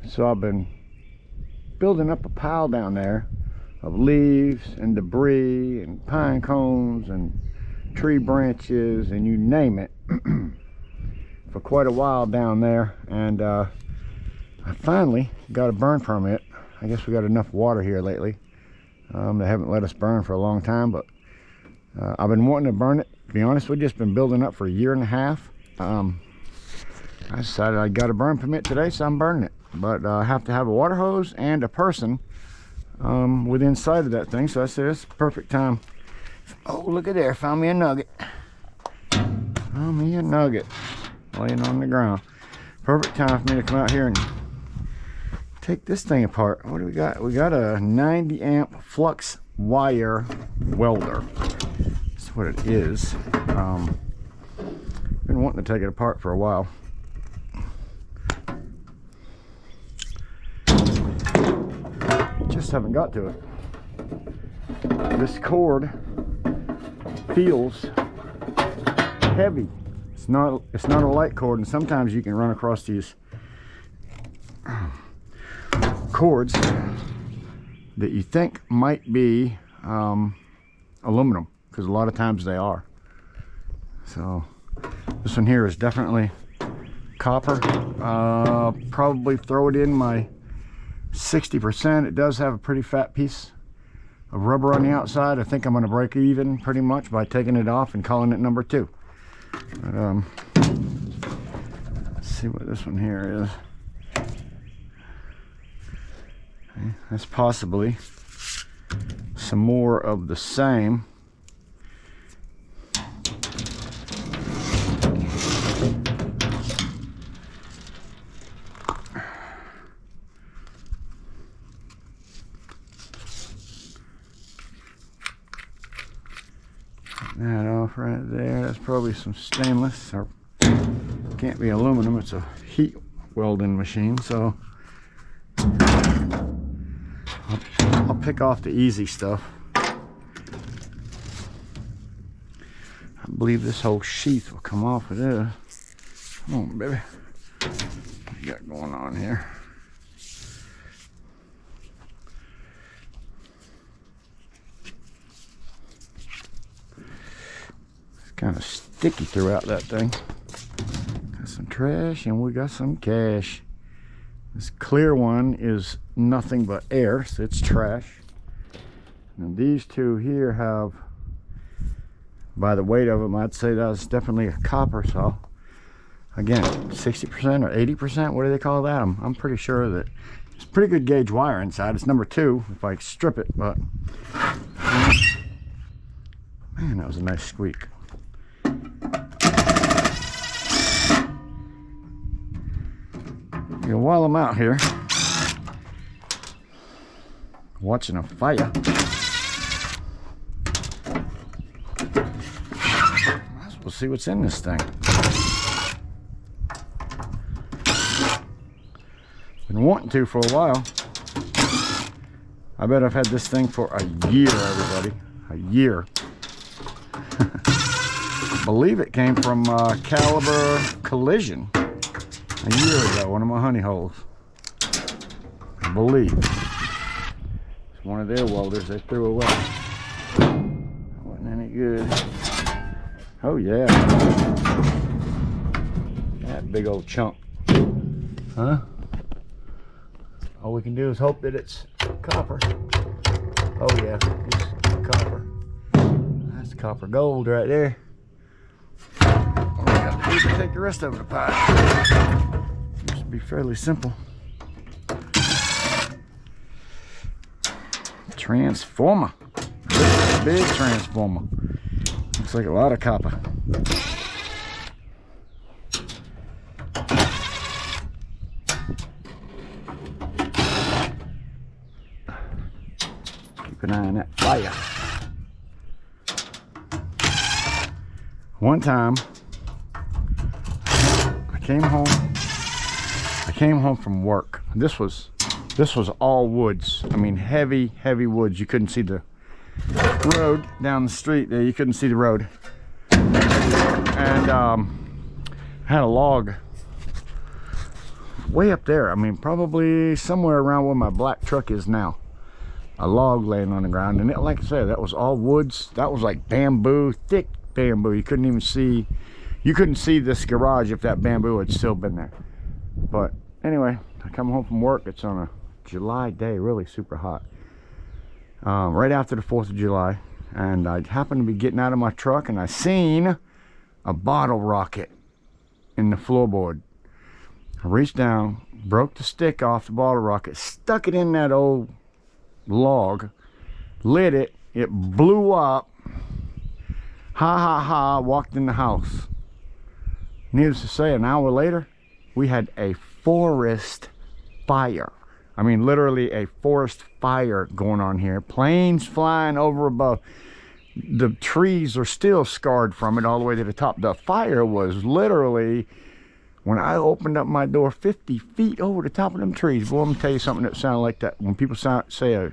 So I've been building up a pile down there of leaves and debris and pine cones and tree branches and you name it for quite a while down there. And I finally got a burn permit. I guess we got enough water here lately. They haven't let us burn for a long time, but I've been wanting to burn it. To be honest with you, it's been building up for a year and a half. I decided I got a burn permit today, so I'm burning it. But I have to have a water hose and a person within sight of that thing. So I said it's the perfect time. Oh, look at there, found me a nugget. Found me a nugget laying on the ground. Perfect time for me to come out here and take this thing apart. What do we got? We got a 90 amp flux wire welder. That's what it is. Been wanting to take it apart for a while. Just haven't got to it. This cord feels heavy. It's not a light cord, and sometimes you can run across these cords that you think might be aluminum, because a lot of times they are. So this one here is definitely copper. Probably throw it in my 60%. It does have a pretty fat piece of rubber on the outside. I think I'm going to break even pretty much by taking it off and calling it number 2. But let's see what this one here is. Okay, that's possibly some more of the same. That off right there. That's probably some stainless, or can't be aluminum. It's a heat welding machine, so I'll pick off the easy stuff. I believe this whole sheath will come off of this. Come on, baby. What you got going on here? Kind of sticky throughout that thing. Got some trash and we got some cash. This clear one is nothing but air, so it's trash. And these two here have, by the weight of them, I'd say that's definitely a copper. So again, 60% or 80%, what do they call that? I'm pretty sure that it's pretty good gauge wire inside. It's number 2 if I strip it, but man, that was a nice squeak. You know, while I'm out here watching a fire, might as well see what's in this thing. Been wanting to for a while. I bet I've had this thing for a year, everybody. A year. I believe it came from Caliber Collision a year ago, one of my honey holes. I believe. It's one of their welders they threw away. Wasn't any good. Oh yeah. That big old chunk. Huh? All we can do is hope that it's copper. Oh yeah, it's copper. That's copper gold right there. All we got to do is take the rest of it apart. Seems to be fairly simple. Transformer. Big transformer. Looks like a lot of copper. Keep an eye on that fire. One time I came home from work. This was all woods. I mean, heavy woods. You couldn't see the road down the street there. You couldn't see the road. And had a log way up there. I mean, probably somewhere around where my black truck is now. A log laying on the ground, and it, like I said, that was all woods. That was like bamboo, thick bamboo. You couldn't even see, you couldn't see this garage if that bamboo had still been there. But anyway, I come home from work. It's on a July day, really super hot, right after the 4th of July, and I happened to be getting out of my truck, and I seen a bottle rocket in the floorboard. I reached down, broke the stick off the bottle rocket, stuck it in that old log, lit it, it blew up. Ha ha ha, walked in the house. Needless to say, an hour later, we had a forest fire. I mean, literally a forest fire going on here. Planes flying over above. The trees are still scarred from it all the way to the top. The fire was literally, when I opened up my door, 50 feet over the top of them trees. Boy, I'm gonna tell you something that sounded like that. When people say a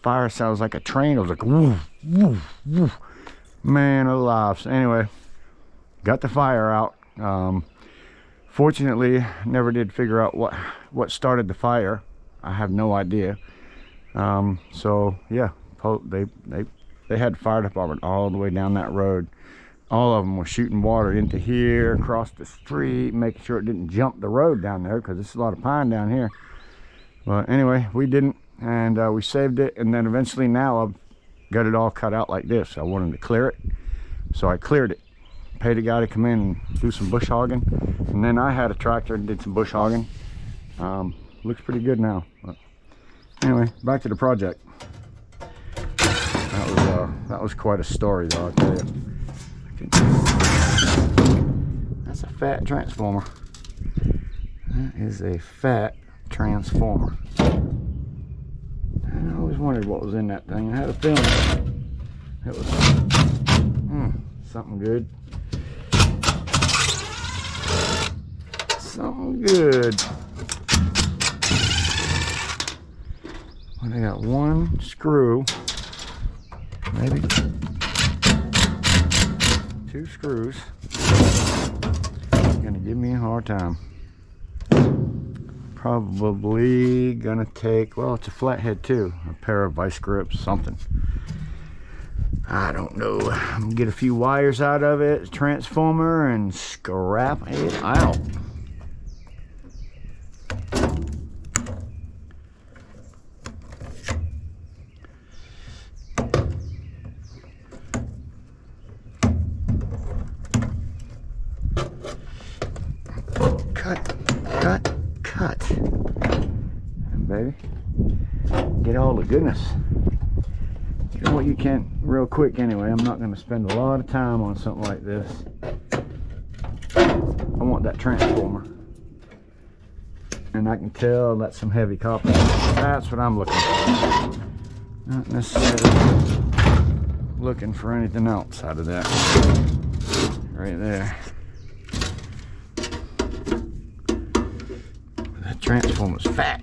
fire sounds like a train, it was like woof, woof, woof. Man alive. So anyway, got the fire out. Fortunately, never did figure out what started the fire. I have no idea. So yeah, they had fire department all the way down that road. All of them were shooting water into here, across the street, making sure it didn't jump the road down there, because there's a lot of pine down here. But anyway, we didn't, and we saved it. And then eventually now I've got it all cut out like this. I wanted to clear it, so I cleared it. Paid a guy to come in and do some bush hogging, and then I had a tractor and did some bush hogging. Looks pretty good now. But anyway, back to the project. That was quite a story, though, I'll tell you. That's a fat transformer. That is a fat transformer. I always wondered what was in that thing. I had a feeling it was something good. Something good. Well, I got one screw, maybe two screws. Gonna give me a hard time. Probably gonna take, well, it's a flathead too, a pair of vice grips, something. I don't know. I'm gonna get a few wires out of it, transformer, and scrap it out. Cut. And baby, get all the goodness. Get what you can real quick anyway. I'm not going to spend a lot of time on something like this. I want that transformer. And I can tell that's some heavy copper. That's what I'm looking for. Not necessarily looking for anything else out of that. Right there. Transformer's fat,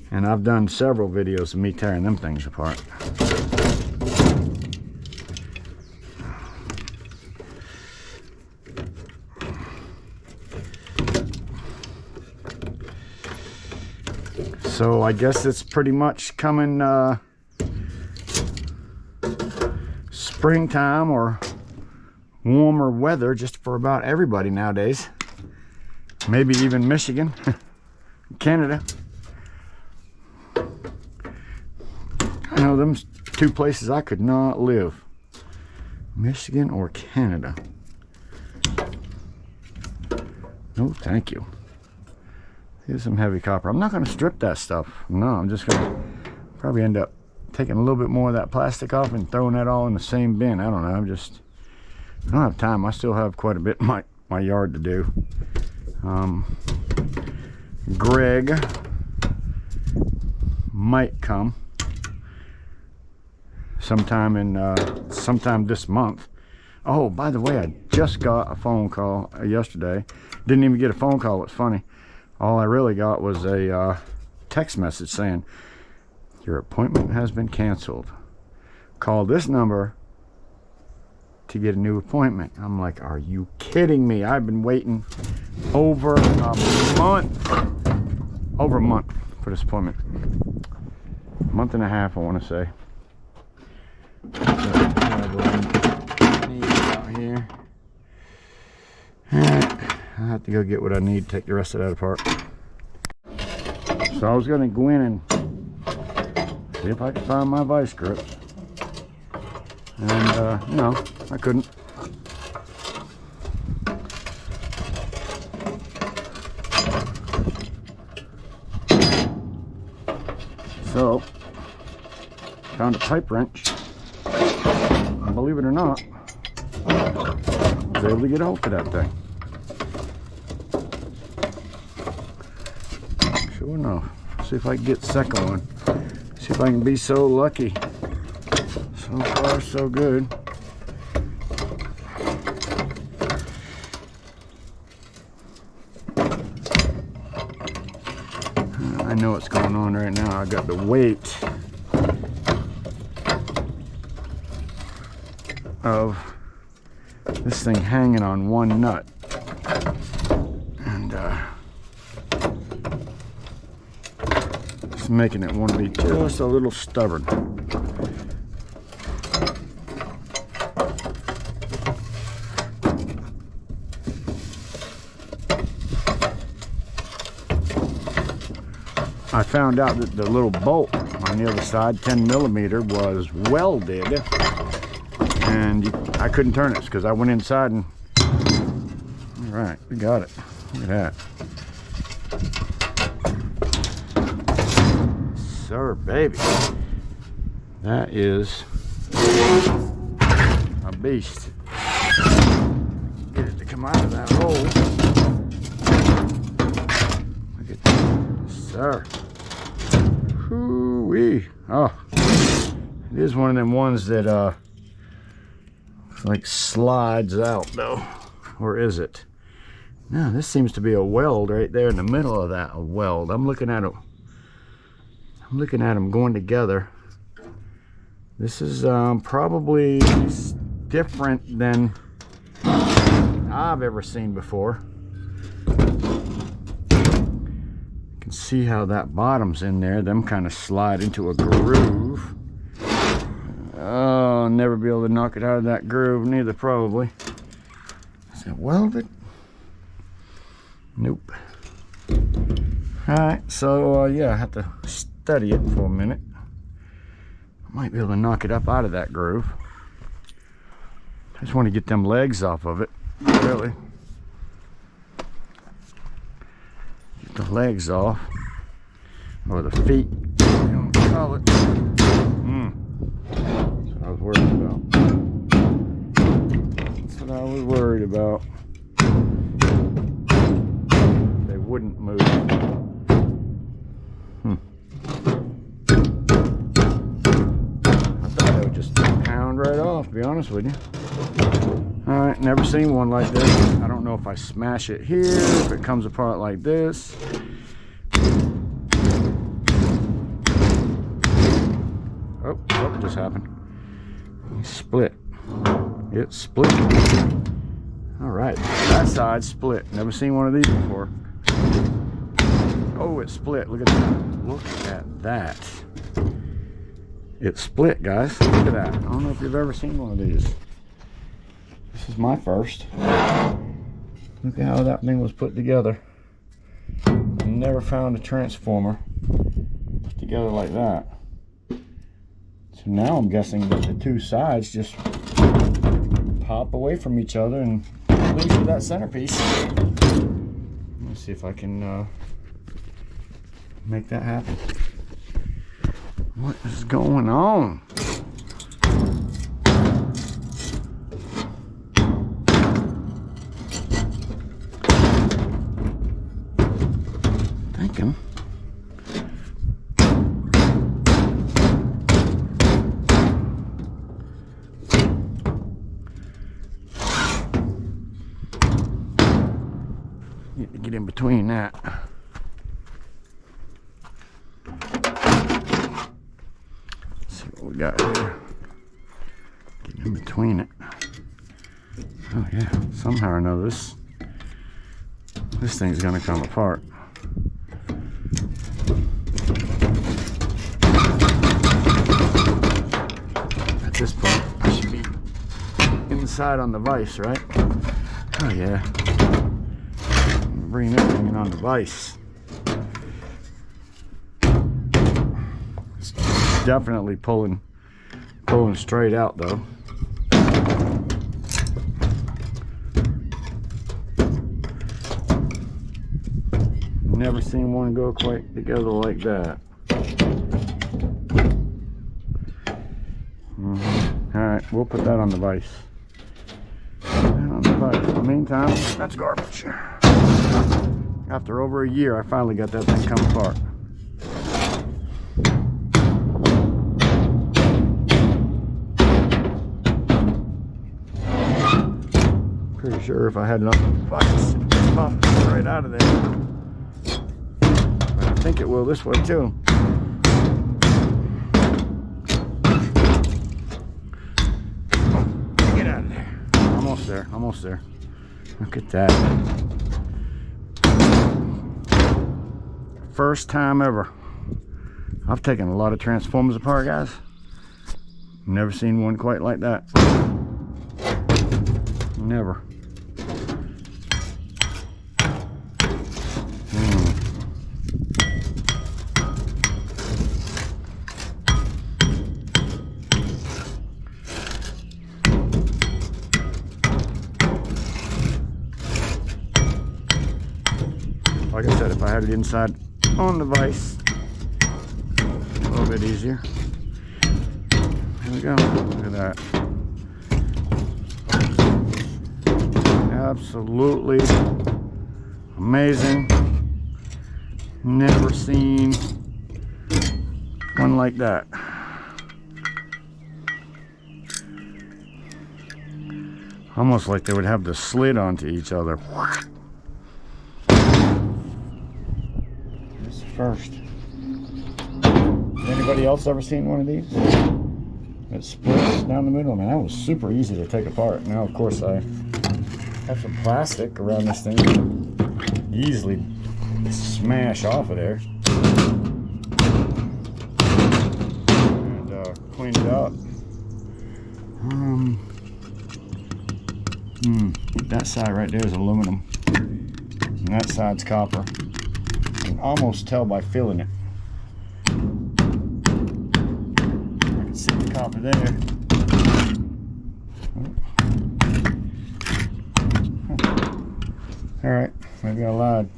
and I've done several videos of me tearing them things apart. So I guess it's pretty much coming springtime or warmer weather just for about everybody nowadays. Maybe even Michigan, Canada. I know them two places I could not live. Michigan or Canada. No, thank you. Here's some heavy copper. I'm not going to strip that stuff. No, I'm just going to probably end up taking a little bit more of that plastic off and throwing that all in the same bin. I don't know. I don't have time. I still have quite a bit in my yard to do. Greg might come sometime this month. Oh, by the way, I just got a phone call yesterday. Didn't even get a phone call. What's funny, all I really got was a text message saying your appointment has been canceled. Call this number to get a new appointment. I'm like, are you kidding me? I've been waiting over a month for this appointment. A month and a half, I want to say. Out here. Alright, I have to go get what I need to take the rest of that apart. So I was going to go in and see if I could find my vice grips. And, no, I couldn't. So, found a pipe wrench. And believe it or not, I was able to get a hold of that thing. Sure enough. See if I can get the second one. See if I can be so lucky. So far, so good. I know what's going on right now. I got the weight of this thing hanging on one nut. And it's making it want to be just a little stubborn. I found out that the little bolt on the other side, 10 millimeter, was welded, and I couldn't turn it because I went inside and, all right, we got it. Look at that. Sir, baby. That is a beast. Get it to come out of that hole. Look at that, sir. Whoo-wee. Oh, it is one of them ones that like slides out though. Or is it? No, this seems to be a weld right there in the middle of that. A weld. I'm looking at them going together. This is probably different than I've ever seen before. See how that bottom's in there. Them kind of slide into a groove. Oh, I'll never be able to knock it out of that groove, neither probably. Is it welded? Nope. Alright, so yeah, I have to study it for a minute. I might be able to knock it up out of that groove. I just want to get them legs off of it, really. The legs off, or the feet, you don't call it. That's what I was worried about. That's what I was worried about. They wouldn't move. I thought they would just pound right off, to be honest with you. Alright, never seen one like this. I don't know if I smash it here, if it comes apart like this. Oh, what just happened? It split. It split. Alright, that side split. Never seen one of these before. Oh, it split. Look at that. Look at that. It split, guys. Look at that. I don't know if you've ever seen one of these. This is my first. Look at how that thing was put together. Never found a transformer put together like that. So now I'm guessing that the two sides just pop away from each other and leave to that centerpiece. Let's see if I can make that happen. What is going on? Thinking. Need to get in between that. Let's see what we got here. Get in between it. Oh yeah, somehow or another this thing's gonna come apart. At this point, it should be inside on the vise, right? Oh yeah. I'm bringing everything in on the vise. It's definitely pulling straight out though. Never seen one go quite together like that. Alright, we'll put that on the vise. In the meantime, that's garbage. After over a year, I finally got that thing come apart. Pretty sure if I had enough vise, it would pop right out of there. I think it will this way too. Get out of there. Almost there. Look at that. First time ever. I've taken a lot of transformers apart, guys. Never seen one quite like that. Never. Like I said, if I had it inside on the vise, a little bit easier. There we go. Look at that. Absolutely amazing. Never seen one like that. Almost like they would have the slit onto each other. First. Anybody else ever seen one of these? It splits down the middle. Man, that was super easy to take apart. Now, of course, I have some plastic around this thing. Easily smash off of there. And clean it up. That side right there is aluminum. And that side's copper. Almost tell by feeling it. I can see the copper there. All right, maybe I lied.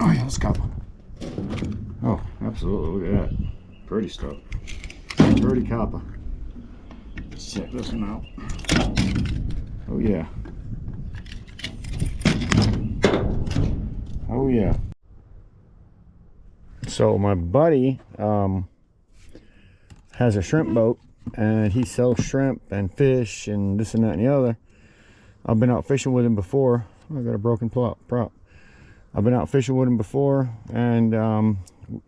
Oh yeah, it's copper. Oh, absolutely, look at that. Pretty stuff. Pretty copper. Let's check this one out. Oh yeah. Oh yeah. So my buddy has a shrimp boat, and he sells shrimp and fish and this and that and the other. I've been out fishing with him before. I got a broken prop. I've been out fishing with him before, and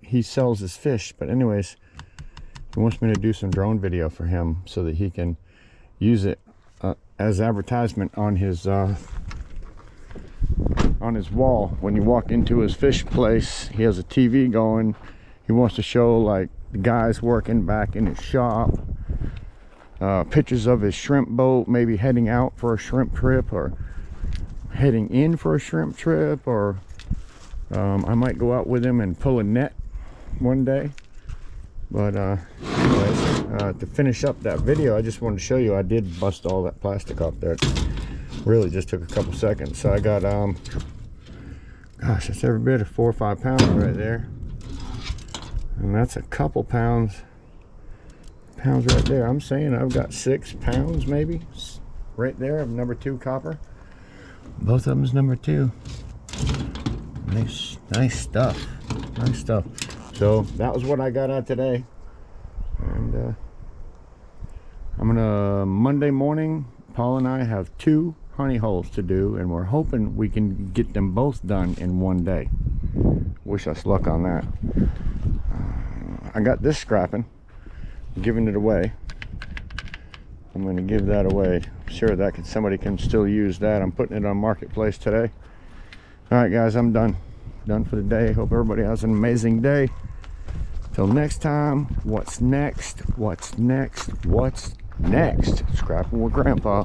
he sells his fish. But anyways, he wants me to do some drone video for him so that he can use it as advertisement on his wall. When you walk into his fish place, he has a TV going. He wants to show like the guys working back in his shop, pictures of his shrimp boat, maybe heading out for a shrimp trip or heading in for a shrimp trip, or I might go out with him and pull a net one day. But anyways, to finish up that video, I just wanted to show you I did bust all that plastic off there. Really just took a couple seconds. So I got gosh, that's every bit of 4 or 5 pounds right there, and that's a couple pounds right there. I'm saying I've got 6 pounds maybe right there of number 2 copper. Both of them is number 2. Nice stuff. So that was what I got out today, and I'm gonna Monday morning, Paul and I have 2 honey holes to do, and we're hoping we can get them both done in one day. Wish us luck on that. I got this scrapping, giving it away. I'm going to give that away. I'm sure that somebody can still use that. I'm putting it on Marketplace today. All right, guys, I'm done for the day. Hope everybody has an amazing day. Till next time, what's next? What's next? What's next? Scrapping with Grandpa.